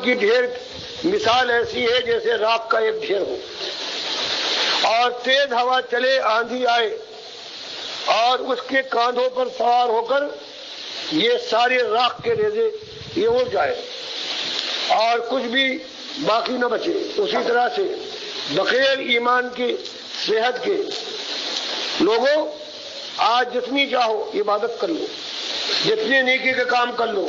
کی ڈھیر مثال ایسی ہے جیسے راکھ کا ایک ڈھیر ہو، اور تیز ہوا چلے، آندھی آئے اور اس کے کاندھوں پر سوار ہو کر یہ سارے راکھ کے ریزے یہ اڑ جائے اور کچھ بھی باقی نہ بچے۔ اسی طرح سے بغیر ایمان کی صحت کے لوگوں آج جتنی چاہو عبادت کر لو، جتنے نیکی کے کام کر لو،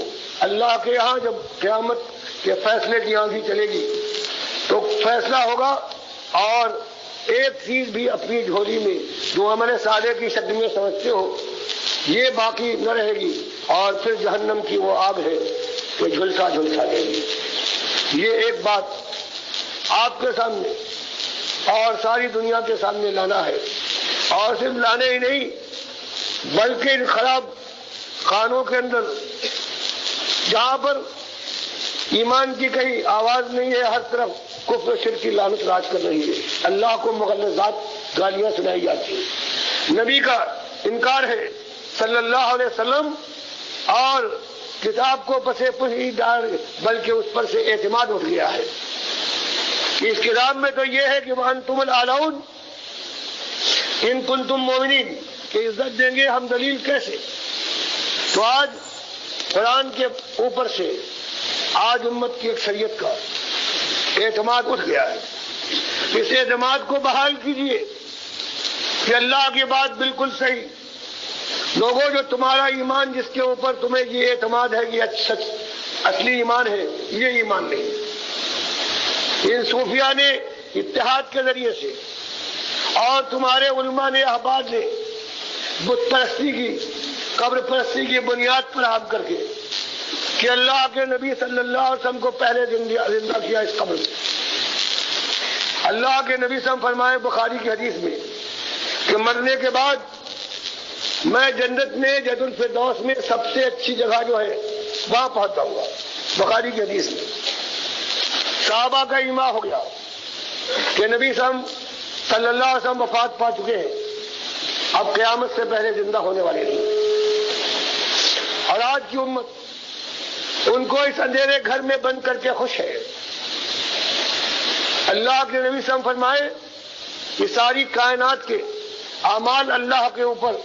اللہ کے یہاں جب قیامت کے فیصلے کی آندھی چلے گی تو فیصلہ ہوگا اور ایک چیز بھی اپنی جھولی میں جو عمل صالح کی شکل میں سمجھتے ہو یہ باقی نہ رہے گی، اور پھر جہنم کی وہ آگ ہے کہ جھلسا جھلسا دے گی۔ یہ ایک بات آپ کے سامنے اور ساری دنیا کے سامنے لانا ہے، اور صرف لانے ہی نہیں بلکہ ان خراب خانوں کے اندر جہاں پر ایمان کی کہیں آواز نہیں ہے، ہر طرف کفر و شرک کی لعنت راج کر رہی ہے، اللہ کو مغلظات گالیاں سنائی جاتی ہیں، نبی کا انکار ہے صلی اللہ علیہ وسلم، اور کتاب کو پسے پشی ڈال بلکہ اس پر سے اعتماد اٹھ گیا ہے۔ اس کتاب میں تو یہ ہے کہ وانتم الاعلون ان کنتم مومنین، کہ عزت دیں گے ہم، دلیل کیسے؟ تو آج قرآن کے اوپر سے آج امت کی اکثریت کا اعتماد اٹھ گیا ہے۔ اس اعتماد کو بحال کیجیے کہ اللہ کی بات بالکل صحیح، لوگوں جو تمہارا ایمان جس کے اوپر تمہیں یہ اعتماد ہے یہ سچ اصلی ایمان ہے، یہ ایمان نہیں۔ ان صوفیاء نے اتحاد کے ذریعے سے اور تمہارے علماء نے احباب نے بت پرستی کی قبر پرستی کی بنیاد پر عام کر کے کہ اللہ کے نبی صلی اللہ علیہ وسلم کو پہلے زندہ کیا اس قبر میں۔ اللہ کے نبی صلی اللہ علیہ وسلم فرمائے بخاری کی حدیث میں کہ مرنے کے بعد میں جنت میں جنت الفردوس میں سب سے اچھی جگہ جو ہے وہاں پہنچا ہوں گا، بخاری کی حدیث میں۔ صحابہ کا ایمان ہو گیا کہ نبی صلی اللہ علیہ وسلم وفات پا چکے ہیں، اب قیامت سے پہلے زندہ ہونے والے نہیں۔ اور آج کی امت ان کو اس اندھیرے گھر میں بند کر کے خوش ہے۔ اللہ کے نبی صلی اللہ علیہ وسلم فرمائے کہ ساری کائنات کے اعمال اللہ کے اوپر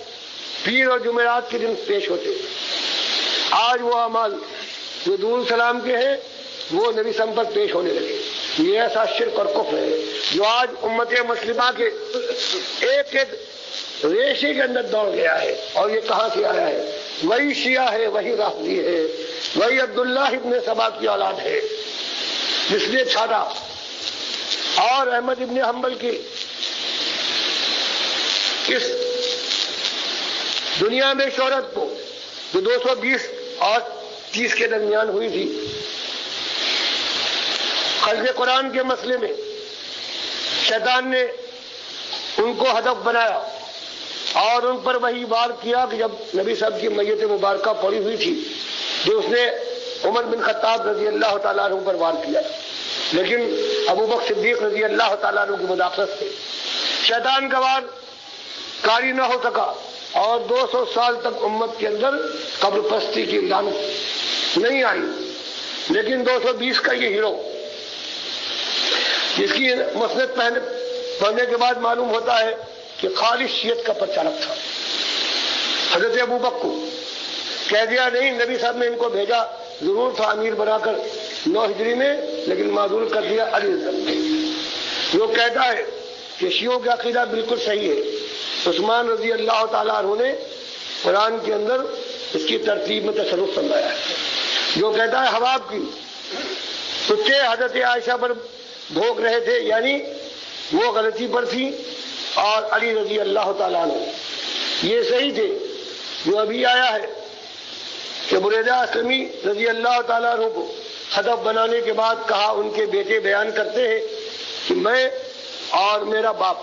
پیر اور جمعرات کے دن پیش ہوتے، آج وہ اعمال جو دور السلام کے ہیں وہ نبی صلی اللہ علیہ وسلم پر پیش ہونے لگے۔ یہ ایسا شرک اور کفر ہے جو آج امت مسلمہ کے ایک ایک ریشے کے اندر دوڑ گیا ہے، اور یہ کہاں سے آیا ہے؟ وہی شیعہ ہے، وہی رافضی ہے، وہی عبداللہ ابن سبا کی اولاد ہے جس نے چھاڑا، اور احمد ابن حنبل کی اس دنیا میں شہرت کو جو 220 اور 30 کے درمیان ہوئی تھی خلق قرآن کے مسئلے میں، شیطان نے ان کو ہدف بنایا اور ان پر وہی وار کیا کہ جب نبی صاحب کی میت مبارکہ پڑی ہوئی تھی جو اس نے عمر بن خطاب رضی اللہ تعالیٰ عنہ پر وار کیا، لیکن ابو بکر صدیق رضی اللہ تعالیٰ عنہ کی مداخلت سے شیطان کا وار کاری نہ ہو سکا، اور 200 سال تک امت کے اندر قبر پرستی کی لعنت نہیں آئی۔ لیکن 220 کا یہ ہیرو جس کی مسند پڑھنے کے بعد معلوم ہوتا ہے کہ خالص شیعت کا پرچارک تھا، حضرت ابو بکر کو کہہ دیا نہیں، نبی صاحب نے ان کو بھیجا ضرور تھا امیر بنا کر 9 ہجری میں، لیکن معذور کر دیا علی رضی اللہ عنہ۔ جو کہتا ہے کہ شیعوں کا عقیدہ بالکل صحیح ہے، عثمان رضی اللہ تعالیٰ عنہ نے قرآن کے اندر اس کی ترتیب میں تصرف فرمایا ہے۔ جو کہتا ہے حباب کی کتے حضرت عائشہ پر بھوگ رہے تھے، یعنی وہ غلطی پر تھی، اور علی رضی اللہ تعالیٰ عنہ یہ صحیح تھے۔ جو ابھی آیا ہے کہ بریدہ اسلمی رضی اللہ تعالیٰ عنہ کو ہدف بنانے کے بعد کہا، ان کے بیٹے بیان کرتے ہیں کہ میں اور میرا باپ